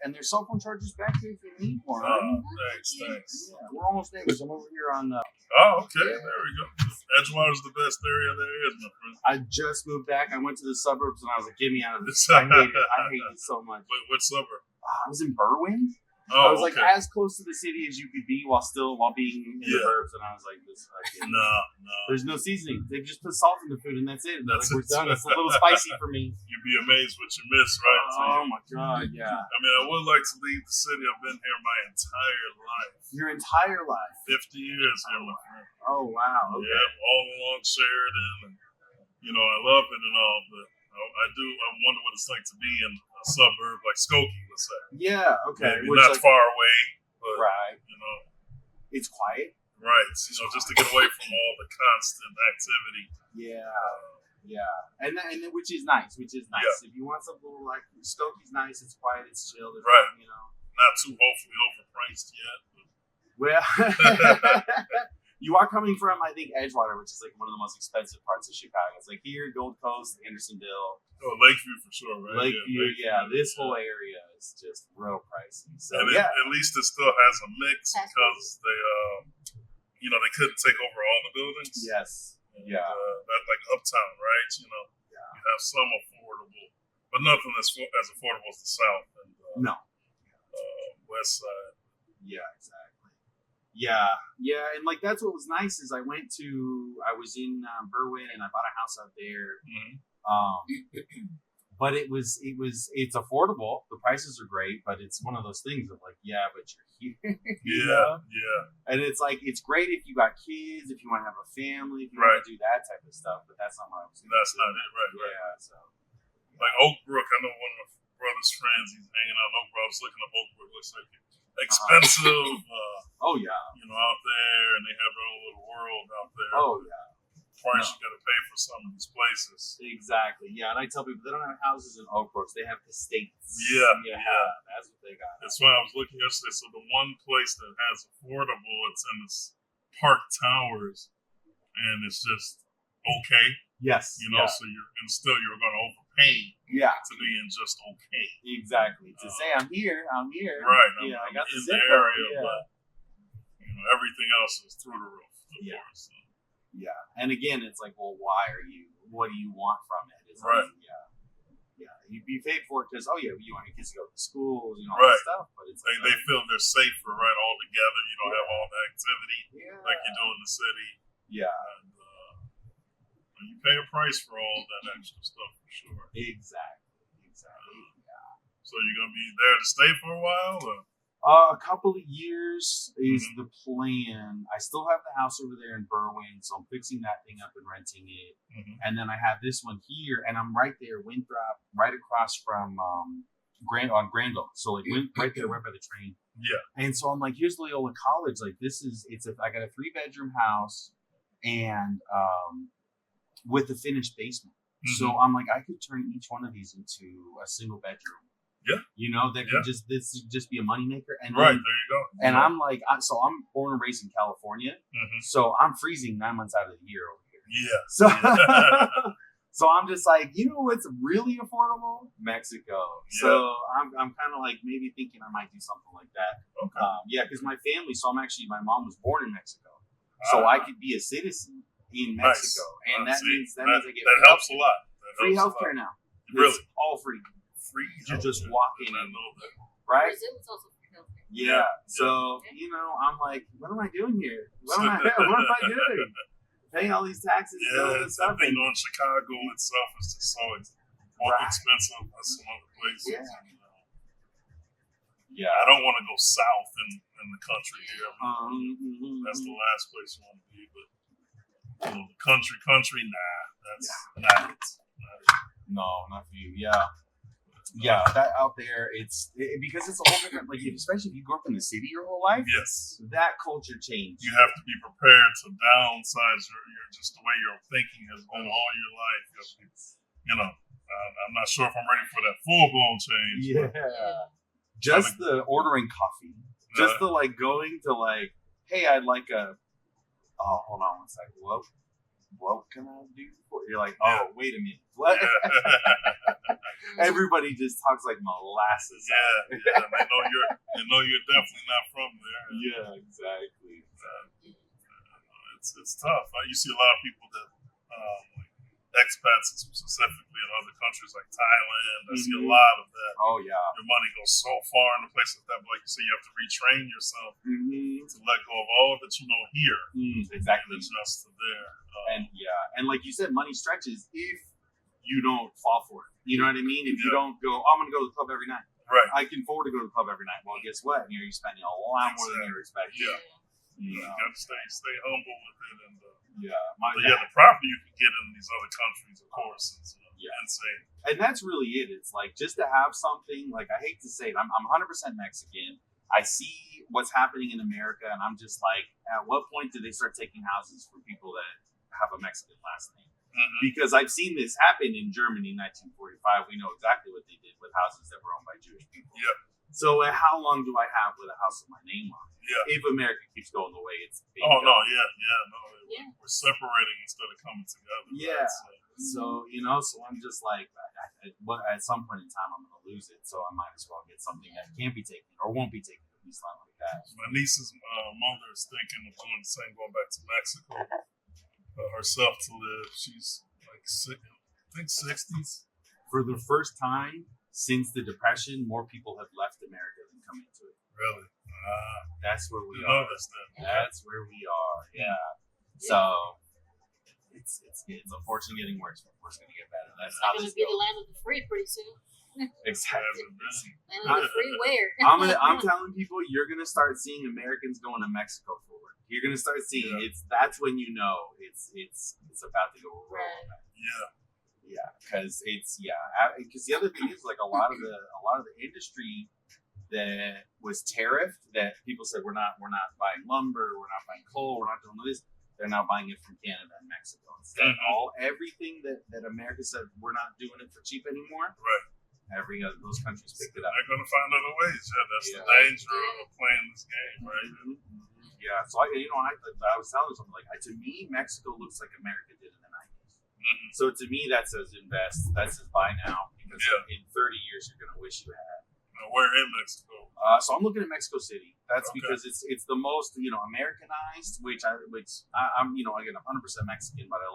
and there's cell phone chargers back here if you need one. Thanks. Yeah, we're almost neighbors. I'm over here on. Okay. There we go. Edgewater's the best area there is, my friend. I just moved back. I went to the suburbs and I was like, "Get me out of this! I hate it so much." What suburb? I was in Berwyn. Oh, I was like as close to the city as you could be while being in the burbs, and I was like, "This, no. There's no seasoning. They just put salt in the food, and that's it. That's we're done. It's a little spicy for me." You'd be amazed what you miss, right? Oh my god, yeah. I mean, I would like to leave the city. I've been here my entire life. Your entire life. 50 years here, my friend. Oh wow. Okay. Yeah, all along Sheridan, and I love it and all, but I wonder what it's like to be in a suburb like Skokie, let's say. Yeah, okay. Maybe not far away, but right. It's quiet. Right. Just to get away from all the constant activity. Yeah. And which is nice. Yeah. If you want something like Skokie's nice, it's quiet, it's chill. Right. Not too hopefully overpriced yet. But. Well, you are coming from, I think, Edgewater, which is like one of the most expensive parts of Chicago. It's like here, Gold Coast, Andersonville. Oh, Lakeview for sure, right? Lakeview, this whole area is just real pricey. So, and at least it still has a mix because they, they couldn't take over all the buildings. Yes. And, that's like Uptown, right? You have some affordable, but nothing as affordable as the South and West Side. Yeah, exactly. Yeah, and like that's what was nice is I was in Berwyn and I bought a house out there. Mm-hmm. But it's affordable. The prices are great, but it's one of those things of like, but you're here. Yeah. And it's like it's great if you got kids, if you want to have a family, if you want to do that type of stuff. But that's not what I was doing. That's not it, right? Yeah. So like OakBrook, I know one of my brother's friends. He's hanging out in OakBrook. I was looking up OakBrook. Looks like expensive. Out there, and they have their own little world out there. Oh yeah. Price you got to pay for some of these places. Exactly. Yeah, and I tell people they don't have houses in OakBrook; they have estates. Yeah. That's what they got. That's why I was looking yesterday. So the one place that has affordable, it's in this Park Towers, and it's just okay. Yes. So you're going to overpay. To be in just okay. Exactly. To say I'm here. Right. I got in the area, but everything else is through the roof. Course, so. Yeah, and again, it's like, well, what do you want from it? It's right. Like, you'd be paid for it because, you want your kids to go to school, all right. that stuff. But it's they feel they're safer, right, all together. You don't have all the activity like you do in the city. Yeah. And you pay a price for all that extra stuff, for sure. Exactly. Yeah. So you're going to be there to stay for a while? Or? A couple of years is the plan. I still have the house over there in Berwyn, so I'm fixing that thing up and renting it. Mm-hmm. And then I have this one here, and I'm right there, Winthrop, right across from Granville. So like right there, right by the train. Yeah. And so I'm like, here's Loyola College. Like I got a 3-bedroom house, and with a finished basement. Mm-hmm. So I'm like, I could turn each one of these into a single bedroom. Yeah. That could just be a moneymaker. And right, there you go. And I'm like, I'm born and raised in California. Mm-hmm. So I'm freezing 9 months out of the year over here. Yeah. So, so I'm just like, what's really affordable? Mexico. Yeah. So I'm kind of like maybe thinking I might do something like that. Okay. Because my family, my mom was born in Mexico. So I could be a citizen in Mexico. Nice. And that means I get that helps a lot. Free healthcare now. Really? It's all free. You just walk in and right? Brazil is also free healthcare. Yeah. So I'm like, what am I doing here? What am I doing? Paying all these taxes. Yeah, it's stuff. In Chicago itself is just so more expensive than some other places. Yeah. I don't want to go south in the country here. That's the last place you want to be. But the country, that's not it. No, not for you. Yeah, that out there, because it's a whole different, like, especially if you grew up in the city your whole life. Yes. That culture changed. You have to be prepared to downsize your just the way your thinking has been all your life. I'm not sure if I'm ready for that full-blown change. Yeah. Just the ordering coffee. Just the, like, going to, like, hey, I'd like hold on one second. Whoa. what can I do for you? You're like, oh, wait a minute. What? Everybody just talks like molasses. Yeah. They know you're definitely not from there. Yeah, exactly. It's tough. You see a lot of people that like expats specifically in other countries like Thailand. I see a lot of that. Oh yeah. Your money goes so far in a place like that, but like you say, you have to retrain yourself to let go of all that you know here. Exactly. And adjust to there. And like you said, money stretches if you don't fall for it. You know what I mean? If you don't go, I'm going to go to the club every night. Right. I can afford to go to the club every night. Well, guess what? You're spending a lot more than you're expecting. Yeah. You got to stay humble with it. And the property you can get in these other countries, of course, is insane. And that's really it. It's like just to have something, like I hate to say it, I'm 100% Mexican. I see what's happening in America, and I'm just like, at what point do they start taking houses for people that have a Mexican last name? Because I've seen this happen in Germany in 1945. We know exactly what they did with houses that were owned by Jewish people. Yep. So how long do I have with a house with my name on it? Yeah. If America keeps going the way it's being going. No. We're separating instead of coming together. Yeah. So, so I'm just like, at some point in time, I'm going to lose it. So I might as well get something that can't be taken or won't be taken, at least not like that. My niece's mother is thinking of doing the same, going back to Mexico herself to live. She's like, I think 60s. For the first time since the Depression, more people have left America than come into it. Really? That's where we are. That's where we are. Yeah. So it's unfortunately getting worse. Of course, going to get better. That's how it's this going to be goes. the land of the free pretty soon. Exactly. Land of the free where? I'm telling people, you're going to start seeing Americans going to Mexico for work. You're going to start seeing that's when you know it's about to go wrong. Yeah, because because the other thing is like a lot of the industry that was tariffed, that people said we're not buying lumber, we're not buying coal, we're not doing this. They're now buying it from Canada and Mexico instead. Everything that America said we're not doing it for cheap anymore. Right. Every other those countries picked it up. They're going to find other ways. Yeah, that's the danger of playing this game, right? Yeah. So I was telling something like to me, Mexico looks like America did in the 90s. So to me, that says invest. That says buy now, because in 30 years you're going to wish you had. Where in Mexico? So I'm looking at Mexico City. That's because it's the most Americanized, which I'm again 100% Mexican, but I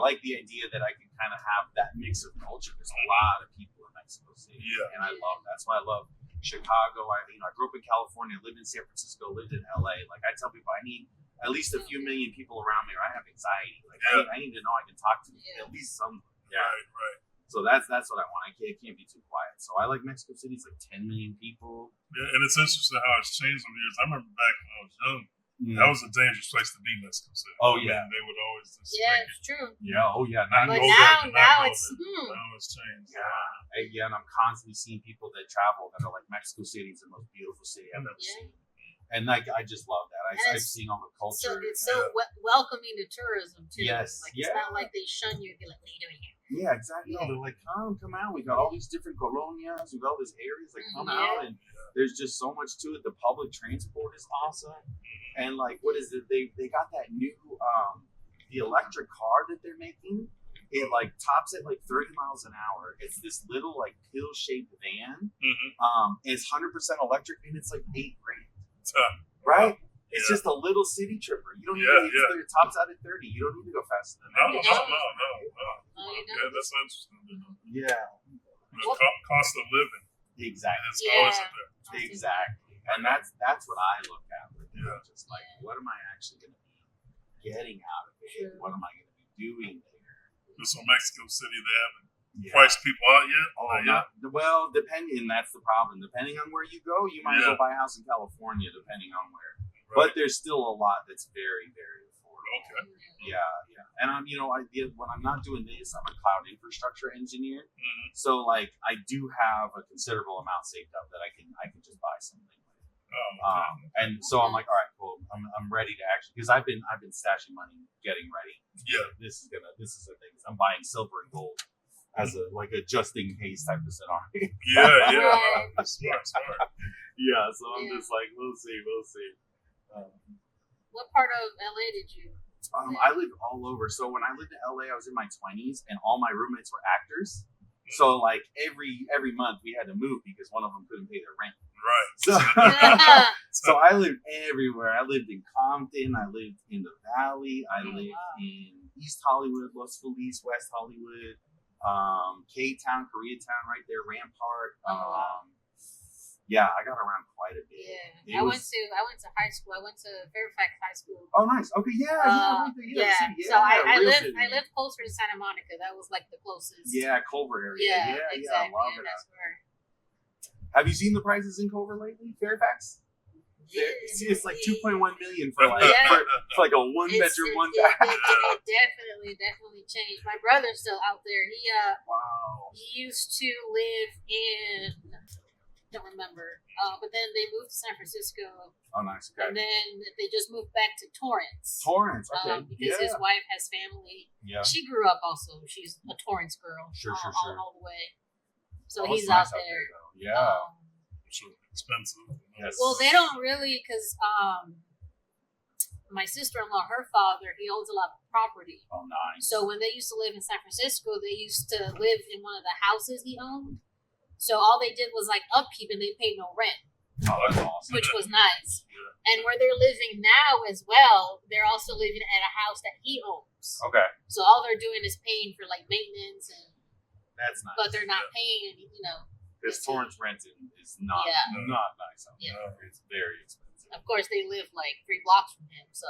like the idea that I can kind of have that mix of culture. There's a lot of people in Mexico City, and I love that. That's why I love Chicago. I grew up in California, lived in San Francisco, lived in LA. Like I tell people, I need at least a few million people around me, or I have anxiety. Like I need to know I can talk to at least someone. Yeah. Right. So that's what I want. It can't be too quiet. So I like Mexico City. It's like 10 million people. Yeah, and it's interesting how it's changed over the years. I remember back when I was young, that was a dangerous place to be, Mexico City. Oh yeah, they would always just it's true. Yeah, oh yeah. Now it's changed. Yeah, and I'm constantly seeing people that travel that are like Mexico City is the most beautiful city I've ever seen. And like I just love that. I'm seeing all the culture. So it's welcoming to tourism too. Yes. Like it's not like they shun you and be like, "What are you doing here?" Yeah, exactly. No, they're like, come out. We got all these different colonias. We got all these areas. Like, come out. And there's just so much to it. The public transport is awesome. And like, what is it? They got that new the electric car that they're making. It like tops at like 30 miles an hour. It's this little like pill-shaped van. It's 100% electric, and it's like $8,000. Right? It's just a little city tripper. You don't need to. It tops out at 30. You don't need to go faster than that. No. Yeah, that's interesting. Yeah. The cost of living. Exactly. It's always up there. Exactly. And that's what I look at. Just like, what am I actually going to be getting out of it? What am I going to be doing there? So Mexico City, they haven't priced people out yet? Well, depending, and that's the problem. Depending on where you go, you might as well buy a house in California, depending on where. Right. But there's still a lot that's very, very affordable. Okay. Yeah. And when I'm not doing this, I'm a cloud infrastructure engineer. So like I do have a considerable amount saved up that I can just buy something. And so I'm like, all right, cool. I'm ready to actually, because I've been stashing money, getting ready. Yeah. This is the thing. I'm buying silver and gold as a just in case type of scenario. Smart. Yeah. So I'm just like, we'll see. What part of LA did you I lived all over. So when I lived in LA, I was in my 20s, and all my roommates were actors. So like every month we had to move because one of them couldn't pay their rent. Right. So I lived everywhere. I lived in Compton. I lived in the Valley. I lived in East Hollywood, Los Feliz, West Hollywood, K-Town, Koreatown, right there, Rampart. Yeah, I got around quite a bit. Yeah, I went to high school. I went to Fairfax High School. Oh, nice. Okay, right there. So I lived closer to Santa Monica. That was like the closest. Yeah, Culver area. Yeah, exactly. I love it. That's where. Have you seen the prices in Culver lately, Fairfax? It's like 2.1 million for like for like a one bedroom, one bath. It definitely changed. My brother's still out there. He used to live in. Don't remember, but then they moved to San Francisco. Oh, nice. Okay. And then they just moved back to Torrance. Okay. Because his wife has family. Yeah. She grew up also. She's a Torrance girl. Sure. All the way. So he's out there. Yeah. So expensive. Yes. Well, they don't really, because my sister-in-law, her father, he owns a lot of property. Oh, nice. So when they used to live in San Francisco, they used to live in one of the houses he owned. So all they did was like upkeep, and they paid no rent. Oh, that's awesome. Which was nice. Yeah. And where they're living now as well, they're also living at a house that he owns. Okay. So all they're doing is paying for like maintenance, and that's nice. but they're not paying any, Because Torrance renting is not nice. It's very expensive. Of course, they live like 3 blocks from him, so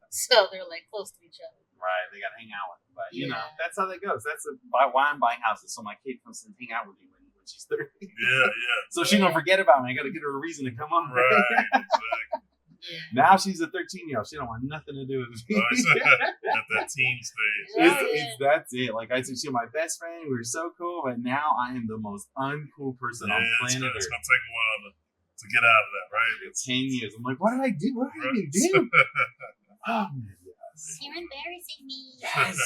so they're like close to each other. Right, they got to hang out with him. But, you know, that's how that goes. That's why I'm buying houses, so my kid comes and hang out with me when she's 30. Yeah. So she don't forget about me. I got to get her a reason to come on. Right, exactly. Now she's a 13-year-old. She don't want nothing to do with me. At that teen stage. That's it. Like I said, she's my best friend. We were so cool, but now I am the most uncool person on planet Earth. It's going to take a while to get out of that, right? It's 10 years. I'm like, what did I do? What did I even do? Oh, man. You're embarrassing me. Yes.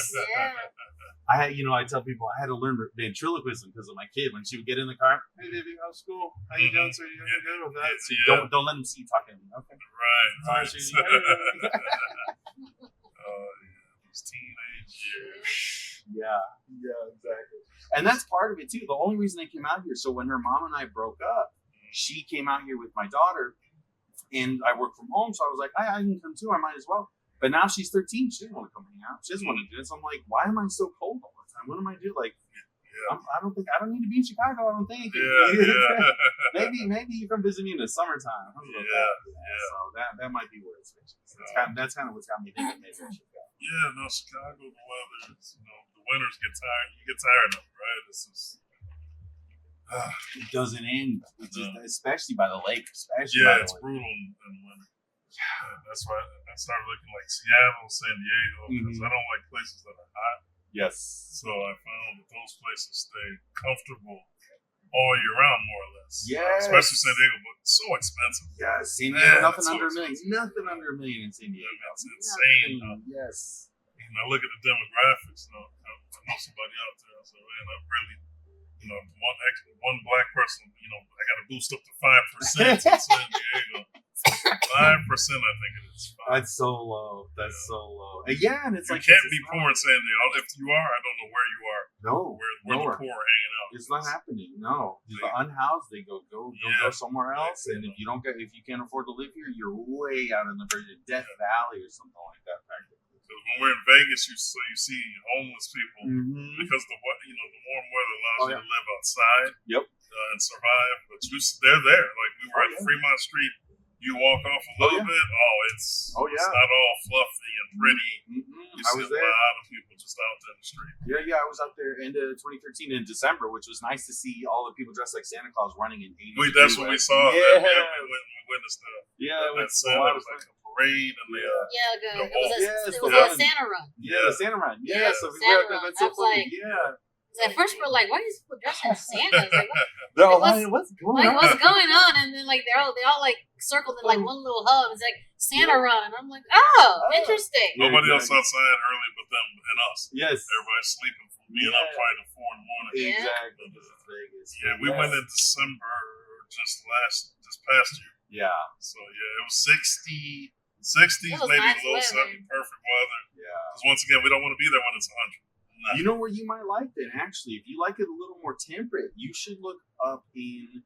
I tell people I had to learn ventriloquism because of my kid. When she would get in the car, hey baby, how's school? How you doing? So you good with that? So don't let them see you talking to me. Okay. Right. Those teenage years. Yeah, exactly. And that's part of it too. The only reason I came out here, so when her mom and I broke up, she came out here with my daughter, and I work from home, so I was like, I can come too. I might as well. But now she's 13. She doesn't want to come hang out. She doesn't want to do this. I'm like, why am I so cold all the time? What am I doing? Like, I don't need to be in Chicago. I don't think. Maybe you come visit me in the summertime. So that might be where it's switching. That's kind of what's got me thinking maybe I should go. Yeah, no, Chicago, the weather is, the winters get tired. You get tired of it, right? It doesn't end. Especially by the lake. It's brutal in the winter. Yeah, that's why I started looking like Seattle, SanDiego, because I don't like places that are hot. Yes. So I found that those places stay comfortable all year round, more or less. Yes. Especially SanDiego, but it's so expensive. Yes. San nothing under $1 million. Nothing under $1 million in San Diego. It's insane. Yes. I look at the demographics. I know somebody out there. I said, man, I really, one black person, I got to boost up to 5% in San Diego. 5%, I think it is. That's so low. So low. And it's you like can't be poor in San Diego. If you are, I don't know where you are. No, where the poor are hanging out. It's not happening. No, the unhoused, they go somewhere else. And if you can't afford to live here, you're way out in the verge of Death Valley or something like that. Practically. When we're in Vegas, you see homeless people because the warm weather allows you to live outside. Yep. And survive, but they're there. Like we were at FremontStreet. You walk off a little bit, it's not all fluffy and pretty. You see a lot of people just out there in the street. Yeah, I was out there end of 2013 in December, which was nice to see all the people dressed like Santa Claus running in 80. That's what we saw. Yeah. We witnessed that. Yeah, it was like a parade and it was a SantaRun. Yeah, the SantaRun. Yeah, so we were out there. That's so funny. At first, we're like, "Why are these people dressed as Santa?" Like, what's going on? What's going on? And then they all like circled in like one little hub. It's like SantaRun, and I'm like, interesting. Nobody else outside early but them and us. Yes, everybody's sleeping from being up probably at 4 in the morning. Exactly. Vegas. Yeah, we went in December this past year. Yeah. So it was 60 60s, It was maybe nice low weather. 70s, perfect weather. Yeah. Because once again, we don't want to be there when it's 100. Nah. You know where you might like that, actually? If you like it a little more temperate, you should look up in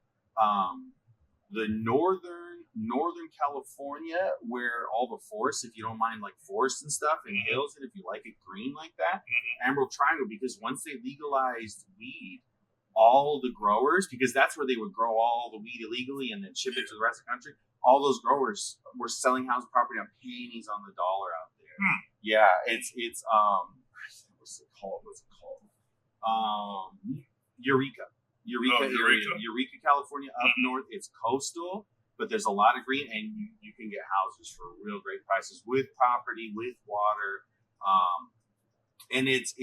the northern California, where all the forests, if you don't mind like forests and stuff and hills, and if you like it green like that, Emerald Triangle, because once they legalized weed, all the growers, because that's where they would grow all the weed illegally and then ship it to the rest of the country, all those growers were selling house property on pennies on the dollar out there. Yeah, it's what's it called? Eureka area. Eureka, California, up north. It's coastal, but there's a lot of green, and you can get houses for real great prices with property, with water. And it's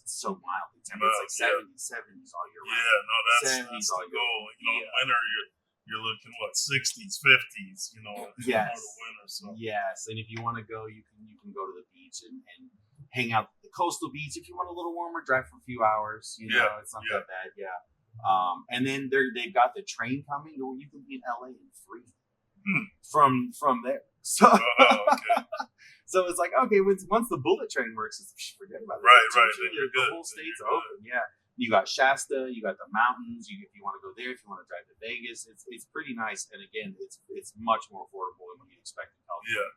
so mildly temperate. It's like 70s all year round. Yeah, no, that's 70s the all year goal. round. You know, in winter, you're looking, 60s, 50s, Yes. for the winter. So. Yes, and if you want to go, you can go to the beach and hang out at the coastal beach. If you want a little warmer, drive for a few hours. It's not that bad. Yeah. And then they've got the train coming to where you can be in LA in free from there. So, okay. So it's like, okay, once the bullet train works, forget about it. Right. The whole state's open. Yeah. You got Shasta, you got the mountains. If you want to go there, if you want to drive to Vegas, it's pretty nice. And again, it's much more affordable than what you'd expect in California.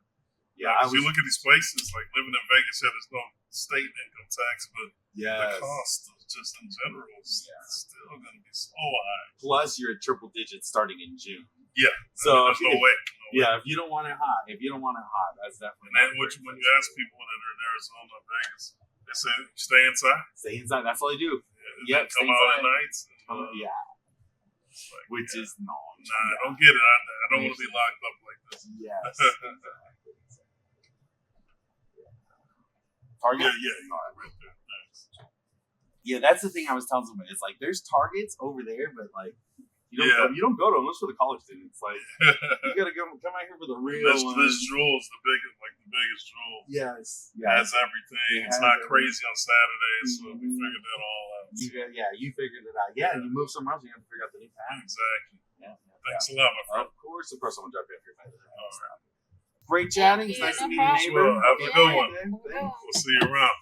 Yeah. You look at these places, like living in Vegas, there's no state income tax, but the cost of just in general is still going to be so high. Plus, you're at triple digits starting in June. Yeah. So there's no way. Yeah, if you don't want it hot, that's definitely. And then when you ask people that are in Arizona, Vegas, they say stay inside. Stay inside. That's all they do. Yeah. Come out at nights. Which is no. Nah, I don't get it. I don't want to be locked up like this. Yes. Target? Yeah. Right there. Thanks. Yeah, that's the thing I was telling somebody. It's like there's Targets over there, but like you don't go to them unless for the college students. Like you gotta come out here for the real one. This jewel is the biggest jewel. Yes. It has everything. It's not crazy on Saturdays, so we figured that all out. You figured it out. Yeah, and you move somewhere else, you have to figure out the new path. Exactly. Yeah. Thanks a lot, my friend. Of course, I'm gonna jump in here. All right. Great chatting. It's nice to meet you, neighbor. Well, have a good one. Thanks. We'll see you around.